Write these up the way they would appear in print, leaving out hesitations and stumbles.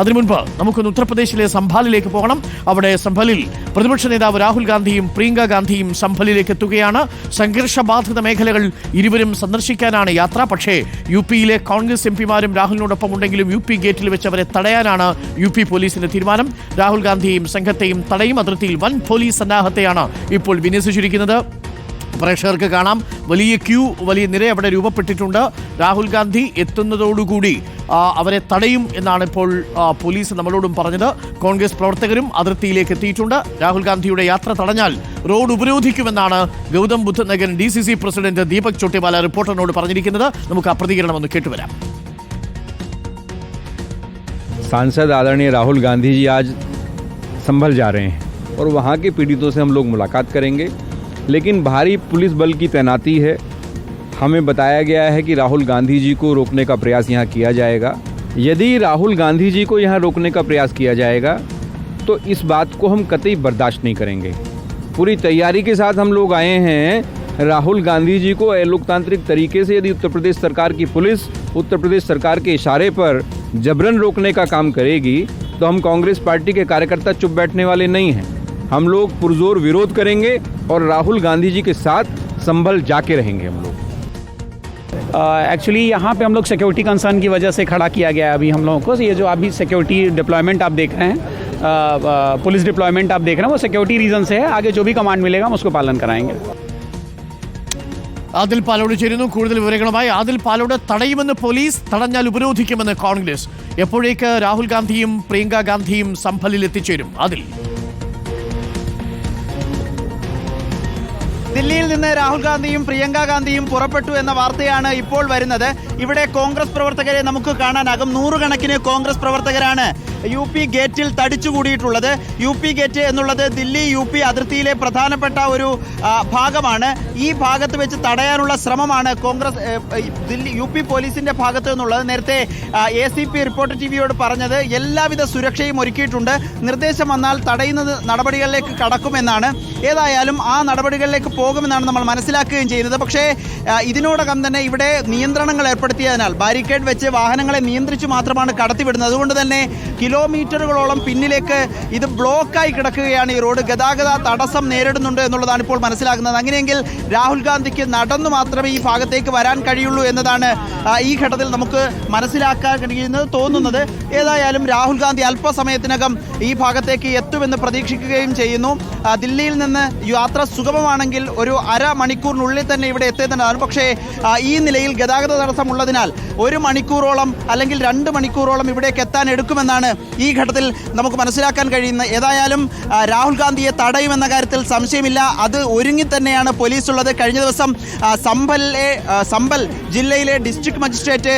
അതിനു മുൻപ് നമുക്കൊന്ന് ഉത്തർപ്രദേശിലെ സംഭാലിലേക്ക് പോകണം. അവിടെ സംഭലിൽ പ്രതിപക്ഷ നേതാവ് രാഹുൽ ഗാന്ധിയും പ്രിയങ്ക ഗാന്ധിയും സംഭലിലേക്ക് എത്തുകയാണ്. സംഘർഷബാധിത മേഖലകൾ ഇരുവരും സന്ദർശിക്കാനാണ് യാത്ര. പക്ഷേ യുപിയിലെ കോൺഗ്രസ് എംപിമാരും രാഹുലിനോടൊപ്പം ഉണ്ടെങ്കിലും യുപി ഗേറ്റിൽ വെച്ച് അവരെ തടയാനാണ് യുപി പോലീസിന്റെ തീരുമാനം. രാഹുൽ ഗാന്ധിയെയും സംഘത്തെയും തടയും. അതിർത്തിയിൽ വൻ പോലീസ് സന്നാഹത്തെയാണ് ഇപ്പോൾ വിന്യസിച്ചിരിക്കുന്നത്. പ്രേക്ഷകർക്ക് കാണാം, വലിയ ക്യൂ, വലിയ നിര അവിടെ രൂപപ്പെട്ടിട്ടുണ്ട്. രാഹുൽ ഗാന്ധി എത്തുന്നതോടുകൂടി അവരെ തടയും എന്നാണ് ഇപ്പോൾ പോലീസ് നമ്മളോടും പറഞ്ഞത്. കോൺഗ്രസ് പ്രവർത്തകരും അതിർത്തിയിലേക്ക് എത്തിയിട്ടുണ്ട്. രാഹുൽ ഗാന്ധിയുടെ യാത്ര തടഞ്ഞാൽ റോഡ് ഉപരോധിക്കുമെന്നാണ് ഗൗതം ബുദ്ധ നഗർ DCC പ്രസിഡന്റ് ദീപക് ചോട്ടിവാല റിപ്പോർട്ടറിനോട് പറഞ്ഞിരിക്കുന്നത്. നമുക്ക് ആ പ്രതികരണം ഒന്ന് കേട്ടുവരാം. सांसद आदरणीय राहुल गांधी जी आज संभल जा रहे हैं और वहाँ के पीड़ितों से हम लोग मुलाकात करेंगे, लेकिन भारी पुलिस बल की तैनाती है। हमें बताया गया है कि राहुल गांधी जी को रोकने का प्रयास यहाँ किया जाएगा। यदि राहुल गांधी जी को यहाँ रोकने का प्रयास किया जाएगा तो इस बात को हम कतई बर्दाश्त नहीं करेंगे। पूरी तैयारी के साथ हम लोग आए हैं। राहुल गांधी जी को अलोकतांत्रिक तरीके से यदि उत्तर प्रदेश सरकार की पुलिस उत्तर प्रदेश सरकार के इशारे पर जबरन रोकने का काम करेगी तो हम कांग्रेस पार्टी के कार्यकर्ता चुप बैठने वाले नहीं हैं। हम लोग पुरजोर विरोध करेंगे और राहुल गांधी जी के साथ संभल जाके रहेंगे हम लोग। एक्चुअली यहाँ पे हम लोग सिक्योरिटी कंसर्न की वजह से खड़ा किया गया है अभी हम लोगों को। ये जो अभी सिक्योरिटी डिप्लॉयमेंट आप देख रहे हैं, पुलिस डिप्लॉयमेंट आप देख रहे हैं, वो सिक्योरिटी रीजन से है। आगे जो भी कमांड मिलेगा हम उसको पालन कराएंगे। ആദിൽ പാലോട് ചേരുന്നു കൂടുതൽ വിവരങ്ങളുമായി. ആദിൽ, പാലോട് തടയുമെന്ന് പോലീസ്, തടഞ്ഞാൽ ഉപരോധിക്കുമെന്ന് കോൺഗ്രസ്. എപ്പോഴേക്ക് രാഹുൽ ഗാന്ധിയും പ്രിയങ്ക ഗാന്ധിയും സംഭലിൽ എത്തിച്ചേരും? ആദിൽ, ദില്ലിയിൽ നിന്ന് രാഹുൽ ഗാന്ധിയും പ്രിയങ്ക ഗാന്ധിയും പുറപ്പെട്ടു എന്ന വാർത്തയാണ് ഇപ്പോൾ വരുന്നത്. ഇവിടെ കോൺഗ്രസ് പ്രവർത്തകരെ നമുക്ക് കാണാനാകും. നൂറുകണക്കിന് കോൺഗ്രസ് പ്രവർത്തകരാണ് UP ഗേറ്റിൽ തടിച്ചുകൂടിയിട്ടുള്ളത്. UP ഗേറ്റ് എന്നുള്ളത് ദില്ലി UP അതിർത്തിയിലെ പ്രധാനപ്പെട്ട ഒരു ഭാഗമാണ്. ഈ ഭാഗത്ത് വെച്ച് തടയാനുള്ള ശ്രമമാണ് കോൺഗ്രസ് ദില്ലി UP പോലീസിന്റെ ഭാഗത്ത് നിന്നുള്ളത്. നേരത്തെ ACP റിപ്പോർട്ടർ TVയോട് പറഞ്ഞത് എല്ലാവിധ സുരക്ഷയും ഒരുക്കിയിട്ടുണ്ട്, നിർദ്ദേശം വന്നാൽ തടയുന്നത് നടപടികളിലേക്ക് കടക്കുമെന്നാണ്. ഏതായാലും ആ നടപടികളിലേക്ക് പോകുമെന്നാണ് നമ്മൾ മനസ്സിലാക്കുകയും ചെയ്യുന്നത്. പക്ഷേ ഇതിനോടകം തന്നെ ഇവിടെ നിയന്ത്രണങ്ങൾ ഏർപ്പെടുത്തിയതിനാൽ ബാരിക്കേഡ് വെച്ച് വാഹനങ്ങളെ നിയന്ത്രിച്ചു മാത്രമാണ് കടത്തിവിടുന്നത്. അതുകൊണ്ട് തന്നെ കിലോമീറ്ററുകളോളം പിന്നിലേക്ക് ഇത് ബ്ലോക്കായി കിടക്കുകയാണ്. ഈ റോഡ് ഗതാഗത തടസ്സം നേരിടുന്നുണ്ട് എന്നുള്ളതാണ് ഇപ്പോൾ മനസ്സിലാക്കുന്നത്. അങ്ങനെയെങ്കിൽ രാഹുൽ ഗാന്ധിക്ക് നടന്നു മാത്രമേ ഈ ഭാഗത്തേക്ക് വരാൻ കഴിയുള്ളൂ എന്നതാണ് ഈ ഘട്ടത്തിൽ നമുക്ക് മനസ്സിലാക്കാൻ കഴിയുന്നത്, തോന്നുന്നത്. ഏതായാലും രാഹുൽ ഗാന്ധി അല്പസമയത്തിനകം ഈ ഭാഗത്തേക്ക് എത്തുമെന്ന് പ്രതീക്ഷിക്കുകയും ചെയ്യുന്നു. ദില്ലിയിൽ നിന്ന് യാത്ര സുഗമമാണെങ്കിൽ ഒരു അരമണിക്കൂറിനുള്ളിൽ തന്നെ ഇവിടെ എത്തേണ്ടതാണ്. പക്ഷേ ഈ നിലയിൽ ഗതാഗത തടസ്സമുള്ളതിനാൽ 1 മണിക്കൂറോളം അല്ലെങ്കിൽ 2 മണിക്കൂറോളം ഇവിടേക്ക് എത്താൻ എടുക്കുമെന്നാണ് ഈ ഘട്ടത്തിൽ നമുക്ക് മനസ്സിലാക്കാൻ കഴിയുന്നത്. ഏതായാലും രാഹുൽ ഗാന്ധിയെ തടയുമെന്ന കാര്യത്തിൽ സംശയമില്ല. അത് ഒരുങ്ങി തന്നെയാണ് പോലീസ് ഉള്ളത്. കഴിഞ്ഞ ദിവസം സംഭൽ ജില്ലയിലെ ഡിസ്ട്രിക്ട് മജിസ്ട്രേറ്റ്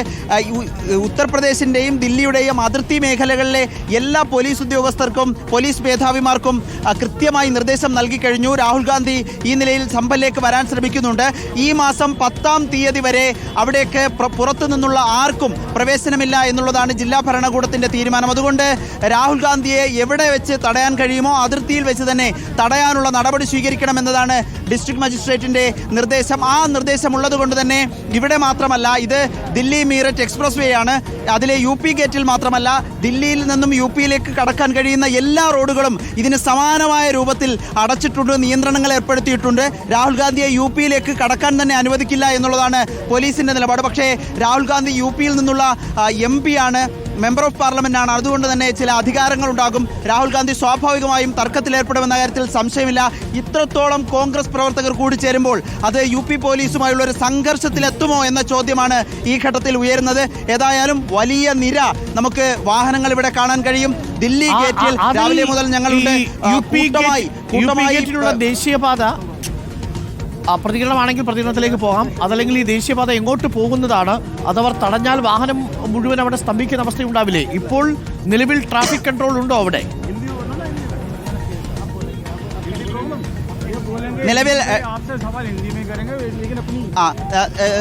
ഉത്തർപ്രദേശിൻ്റെയും ദില്ലിയുടെയും അതിർത്തി മേഖലകളിലെ എല്ലാ പോലീസ് ഉദ്യോഗസ്ഥർക്കും പോലീസ് മേധാവിമാർക്കും കൃത്യമായി നിർദ്ദേശം നൽകി കഴിഞ്ഞു. രാഹുൽ ഗാന്ധി ഈ നിലയിൽ സംഭലിലേക്ക് വരാൻ ശ്രമിക്കുന്നുണ്ട്. ഈ മാസം 10-ാം തീയതി വരെ അവിടേക്ക് പുറത്തു നിന്നുള്ള ആർക്കും പ്രവേശനമില്ല എന്നുള്ളതാണ് ജില്ലാ ഭരണകൂടത്തിന്റെ തീരുമാനം. അതുകൊണ്ട് രാഹുൽ ഗാന്ധിയെ എവിടെ വെച്ച് തടയാൻ കഴിയുമോ അതിർത്തിയിൽ വെച്ച് തന്നെ തടയാനുള്ള നടപടി സ്വീകരിക്കണമെന്നതാണ് ഡിസ്ട്രിക്ട് മജിസ്ട്രേറ്റിന്റെ നിർദ്ദേശം. ആ നിർദ്ദേശം ഉള്ളതുകൊണ്ട് തന്നെ ഇവിടെ മാത്രമല്ല, ഇത് ദില്ലി മീററ്റ് എക്സ്പ്രസ് വേ ആണ്. അതിലെ UP ഗേറ്റിൽ മാത്രമല്ല, ദില്ലിയിൽ നിന്നും UPയിലേക്ക് കടക്കാൻ കഴിയുന്ന എല്ലാ റോഡുകളും ഇതിന് സമാനമായ രൂപത്തിൽ അടച്ചിട്ടുണ്ട്, നിയന്ത്രണങ്ങൾ ഏർപ്പെടുത്തിയിട്ടുണ്ട്. രാഹുൽ ഗാന്ധിയെ UPയിലേക്ക് കടക്കാൻ തന്നെ അനുവദിക്കില്ല എന്നുള്ളതാണ് പോലീസിന്റെ നിലപാട്. പക്ഷേ രാഹുൽ ഗാന്ധി UPയിൽ നിന്നുള്ള MP ആണ്, മെമ്പർ ഓഫ് പാർലമെന്റ് ആണ്. അതുകൊണ്ട് തന്നെ ചില അധികാരങ്ങൾ ഉണ്ടാകും. രാഹുൽ ഗാന്ധി സ്വാഭാവികമായും തർക്കത്തിലേർപ്പെടുമെന്ന കാര്യത്തിൽ സംശയമില്ല. ഇത്രത്തോളം കോൺഗ്രസ് പ്രവർത്തകർ കൂടി ചേരുമ്പോൾ അത് UP പോലീസുമായുള്ള ഒരു സംഘർഷത്തിലെത്തുമോ എന്ന ചോദ്യമാണ് ഈ ഘട്ടത്തിൽ ഉയരുന്നത്. ഏതായാലും വലിയ നിര നമുക്ക് വാഹനങ്ങൾ ഇവിടെ കാണാൻ കഴിയും. ദില്ലി ഗേറ്റിൽ രാവിലെ മുതൽ ഞങ്ങളുടെ ദേശീയപാത പ്രതികരണമാണെങ്കിൽ പ്രതികരണത്തിലേക്ക് പോകാം. അതല്ലെങ്കിൽ ഈ ദേശീയപാത എങ്ങോട്ട് പോകുന്നതാണ്? അതവർ തടഞ്ഞാൽ വാഹനം മുഴുവൻ അവിടെ സ്തംഭിക്കുന്ന അവസ്ഥയുണ്ടാവില്ലേ? ഇപ്പോൾ നിലവിൽ ട്രാഫിക് കൺട്രോൾ ഉണ്ടോ അവിടെ? നിലവിൽ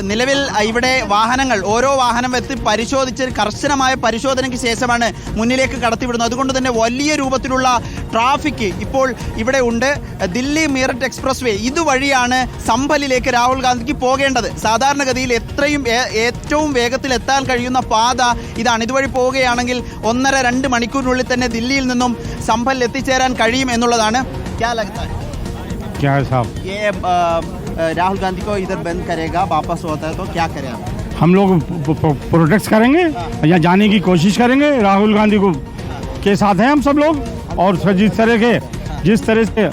നിലവിൽ ഇവിടെ വാഹനങ്ങൾ ഓരോ വാഹനം എത്തി പരിശോധിച്ച് കർശനമായ പരിശോധനയ്ക്ക് ശേഷമാണ് മുന്നിലേക്ക് കടത്തിവിടുന്നത്. അതുകൊണ്ട് തന്നെ വലിയ രൂപത്തിലുള്ള ട്രാഫിക് ഇപ്പോൾ ഇവിടെ ഉണ്ട്. ദില്ലി മീററ്റ് എക്സ്പ്രസ് വേ ഇതുവഴിയാണ് സംഭലിലേക്ക് രാഹുൽ ഗാന്ധിക്ക് പോകേണ്ടത്. സാധാരണഗതിയിൽ ഏറ്റവും വേഗത്തിൽ എത്താൻ കഴിയുന്ന പാത ഇതാണ്. ഇതുവഴി പോവുകയാണെങ്കിൽ 1.5-2 മണിക്കൂറിനുള്ളിൽ തന്നെ ദില്ലിയിൽ നിന്നും സംഭലിൽ എത്തിച്ചേരാൻ കഴിയും എന്നുള്ളതാണ്. क्या है साहब, ये राहुल गांधी को इधर बंद करेगा, वापस होता है तो क्या करें आप? हम लोग प्रोटेक्ट करेंगे या जाने की कोशिश करेंगे. राहुल गांधी को के साथ हैं हम सब लोग. और जिस तरह से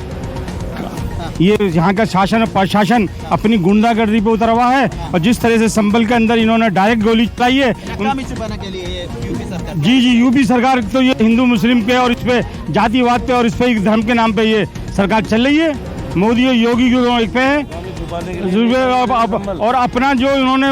ये यहाँ का शासन और प्रशासन अपनी गुंडागर्दी पे उतरा हुआ है और जिस तरह से संभल के अंदर इन्होंने डायरेक्ट गोली चलाई है. नाकामी छुपाने के लिए ये यूपी सरकार जी यूपी सरकार तो ये हिंदू मुस्लिम पे और इस पे जातिवाद पे और इस पे धर्म के नाम पे ये सरकार चल रही है. मोदी और योगी एक पे है और अपना जो इन्होंने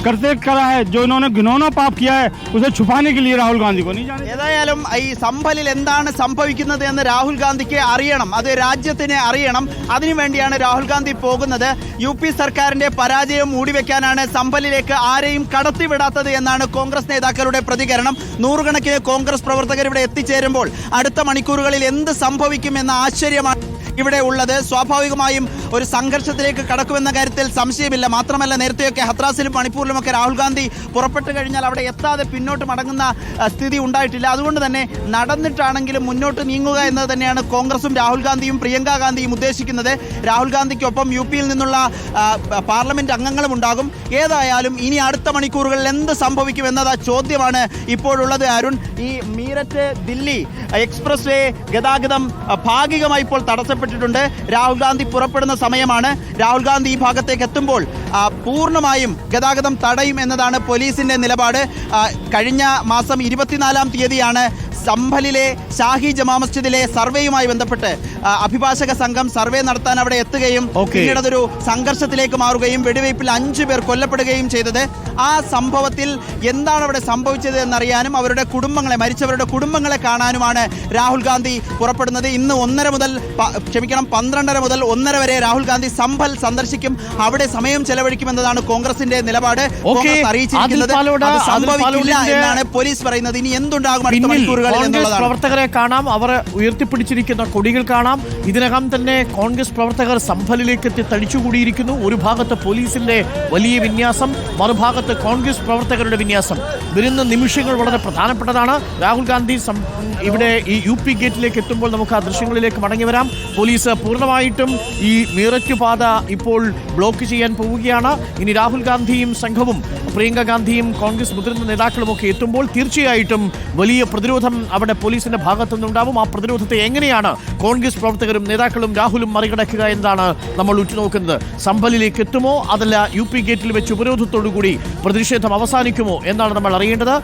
करते करा है, जो इन्होंने घिनौना पाप किया है उसे छुपाने के लिए राहुल गांधी को नहीं जाने. ഏതായാലും ഈ സംഭലിൽ എന്താണ് സംഭവിക്കുന്നത് എന്ന് രാഹുൽ ഗാന്ധിക്ക് അറിയണം, അത് രാജ്യത്തിന് അറിയണം. അതിനുവേണ്ടിയാണ് രാഹുൽ ഗാന്ധി പോകുന്നത്. യു.പി. സർക്കാരിന്റെ പരാജയം മൂടിവെക്കാനാണ് സംഭലിലേക്ക് ആരെയും കടത്തിവിടാത്തത് എന്നാണ് കോൺഗ്രസ് നേതാക്കളുടെ പ്രതികരണം. നൂറുകണക്കിന് കോൺഗ്രസ് പ്രവർത്തകർ ഇവിടെ എത്തിച്ചേരുമ്പോൾ അടുത്ത മണിക്കൂറുകളിൽ എന്ത് സംഭവിക്കുമെന്ന ആശ്ചര്യമാണ് ഇവിടെ ഉള്ളത്. സ്വാഭാവികമായും ഒരു സംഘർഷത്തിലേക്ക് കടക്കുമെന്ന കാര്യത്തിൽ സംശയമില്ല. മാത്രമല്ല, നേരത്തെയൊക്കെ ഹത്രാസിലും മണിപ്പൂരിലുമൊക്കെ രാഹുൽ ഗാന്ധി പുറപ്പെട്ടു കഴിഞ്ഞാൽ അവിടെ എത്താതെ പിന്നോട്ട് മടങ്ങുന്ന സ്ഥിതി ഉണ്ടായിട്ടില്ല. അതുകൊണ്ട് തന്നെ നടന്നിട്ടാണെങ്കിലും മുന്നോട്ട് നീങ്ങുക എന്നത് തന്നെയാണ് കോൺഗ്രസും രാഹുൽ ഗാന്ധിയും പ്രിയങ്ക ഗാന്ധിയും ഉദ്ദേശിക്കുന്നത്. രാഹുൽ ഗാന്ധിക്കൊപ്പം യു.പിയിൽ നിന്നുള്ള പാർലമെന്റ് അംഗങ്ങളും ഉണ്ടാകും. ഏതായാലും ഇനി അടുത്ത മണിക്കൂറുകളിൽ എന്ത് സംഭവിക്കുമെന്നത് ചോദ്യമാണ് ഇപ്പോഴുള്ളത്. അരുൺ, ഈ മീററ്റ് ദില്ലി എക്സ്പ്രസ് വേ ഗതാഗതം ഭാഗികമായി ഇപ്പോൾ തടസ്സപ്പെട്ടിട്ടുണ്ട്. രാഹുൽ ഗാന്ധി പുറപ്പെടുന്ന സമയമാണ്. രാഹുൽ ഗാന്ധി ഈ ഭാഗത്തേക്ക് എത്തുമ്പോൾ പൂർണ്ണമായും ഗതാഗതം തടയും എന്നതാണ് പോലീസിന്റെ നിലപാട്. കഴിഞ്ഞ മാസം 24-ാം തീയതിയാണ് സംഭലിലെ ഷാഹി ജമാ മസ്ജിദിലെ സർവേയുമായി ബന്ധപ്പെട്ട് അഭിഭാഷക സംഘം സർവേ നടത്താൻ അവിടെ എത്തുകയും പിന്നീട് അതൊരു സംഘർഷത്തിലേക്ക് മാറുകയും വെടിവയ്പിൽ 5 പേർ കൊല്ലപ്പെടുകയും ചെയ്തത്. ആ സംഭവത്തിൽ എന്താണ് അവിടെ സംഭവിച്ചത് എന്നറിയാനും അവരുടെ കുടുംബങ്ങളെ, മരിച്ചവരുടെ കുടുംബങ്ങളെ കാണാനുമാണ് രാഹുൽ ഗാന്ധി പുറപ്പെടുന്നത്. ഇന്ന് 12:30 മുതൽ 1:30 വരെ രാഹുൽ ഗാന്ധി സംഭൽ സന്ദർശിക്കും. അവിടെ സമയം ചെലവഴിക്കുമെന്നതാണ് കോൺഗ്രസിന്റെ നിലപാട്. കോൺഗ്രസ് അറിയിച്ചിരിക്കുന്നത് അത് സംഭവിക്കില്ല എന്നാണ് പോലീസ് പറയുന്നത്. ഇനി എന്തുണ്ടാകും അടുത്ത മണിക്കൂറുകളിൽ? കോൺഗ്രസ് പ്രവർത്തകരെ കാണാം, അവർ ഉയർത്തിപ്പിടിച്ചിരിക്കുന്ന കൊടികൾ കാണാം. ഇതിനകം തന്നെ കോൺഗ്രസ് പ്രവർത്തകർ സംഭലിലേക്ക് എത്തി തടിച്ചുകൂടിയിരിക്കുന്നു. ഒരു ഭാഗത്ത് പോലീസിന്റെ വലിയ വിന്യാസം, മറുഭാഗത്ത് കോൺഗ്രസ് പ്രവർത്തകരുടെ വിന്യാസം. വരുന്ന നിമിഷങ്ങൾ വളരെ പ്രധാനപ്പെട്ടതാണ്. രാഹുൽ ഗാന്ധി ഇവിടെ ഈ യു.പി. ഗേറ്റിലേക്ക് എത്തുമ്പോൾ നമുക്ക് ആ ദൃശ്യങ്ങളിലേക്ക് മടങ്ങി വരാം. പോലീസ് പൂർണ്ണമായിട്ടും ഈ മീററ്റ് പാത ഇപ്പോൾ ബ്ലോക്ക് ചെയ്യാൻ പോവുകയാണ്. ഇനി രാഹുൽ ഗാന്ധിയും സംഘവും പ്രിയങ്ക ഗാന്ധിയും കോൺഗ്രസ് മുതിർന്ന നേതാക്കളും ഒക്കെ എത്തുമ്പോൾ തീർച്ചയായിട്ടും വലിയ പ്രതിരോധം അവിടെ പോലീസിന്റെ ഭാഗത്തു നിന്നുണ്ടാവും. ആ പ്രതിരോധത്തെ എങ്ങനെയാണ് കോൺഗ്രസ് പ്രവർത്തകരും നേതാക്കളും രാഹുലും മറികടക്കുക എന്നതാണ് നമ്മൾ ഉറ്റുനോക്കുന്നത്. സംഭലിലേക്ക് എത്തുമോ, അതല്ല യു.പി. ഗേറ്റിൽ വെച്ച് ഉപരോധത്തോടുകൂടി പ്രതിഷേധം അവസാനിക്കുമോ എന്നാണ് നമ്മൾ അറിയേണ്ടത്.